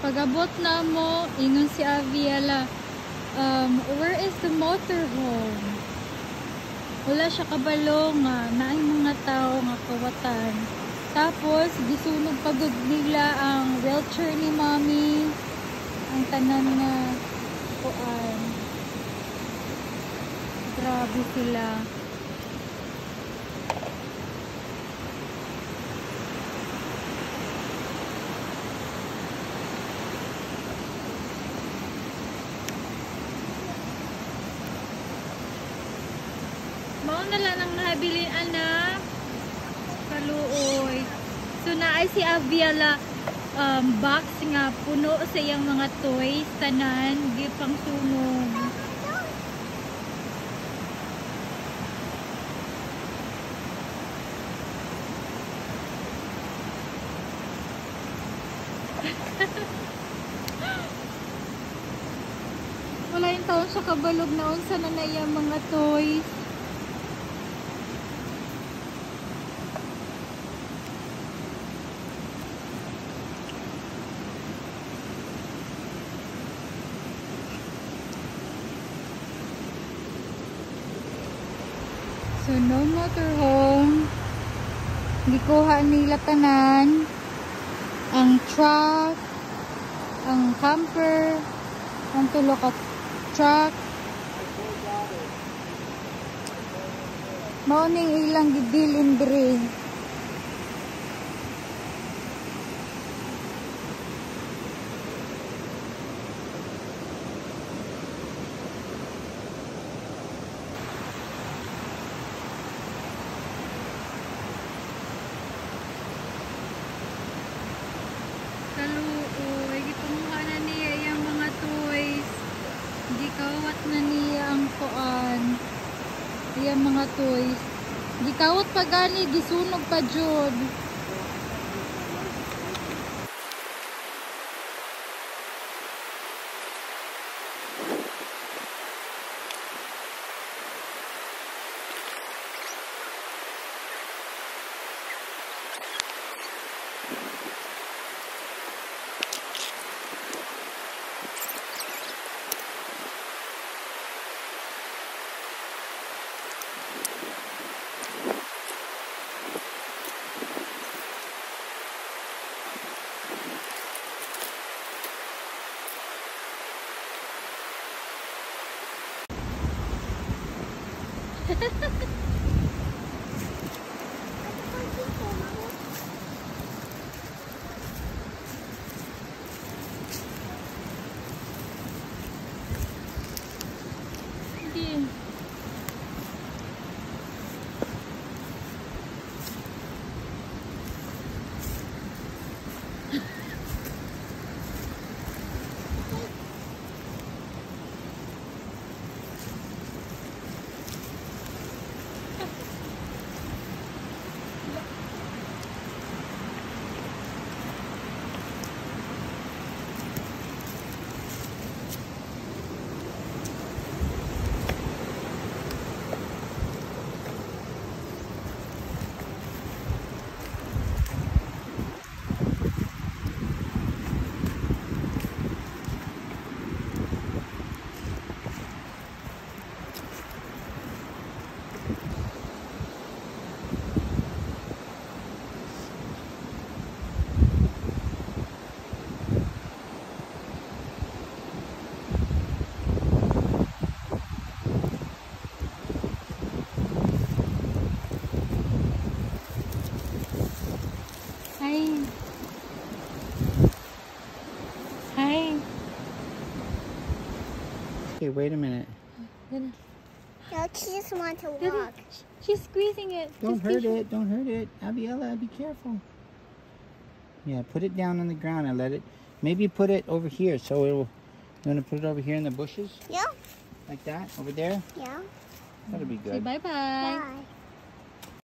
Pag-abot na mo, ingon si Aviala, where is the motorhome? Wala siya kabalo nga, naay mga tao nga kawatan. Tapos, gisunog pagod nila ang wheelchair ni Mommy. Ang tanan nga kuan. Grabe sila. Mao na lang ang nabilin anak. Kaluoy. So naay si Aviala box nga puno sa iyang mga toys tanan gipang sunog. Wala yung taon sa kabalog na unsa na na iyang mga toys. So, no motorhome. Gikuha nila tanan. Ang truck. Ang camper. Ang tulo ka truck. Mauning ilang gidilin diri. Kaluoy, gipanguha na niya yung mga toys. Gikawat na niya ang kuan. Yung mga toys. Gikawat pa gani, gisunog pa jud. Hindi. Hi. Okay, wait a minute. No, she just wants to walk. She's squeezing it. Don't hurt it. Don't hurt it. Abiella, be careful. Yeah, put it down on the ground and let it. Maybe put it over here so it will. You want to put it over here in the bushes? Yeah. Like that? Over there? Yeah. That'll be Say good. bye-bye. Bye.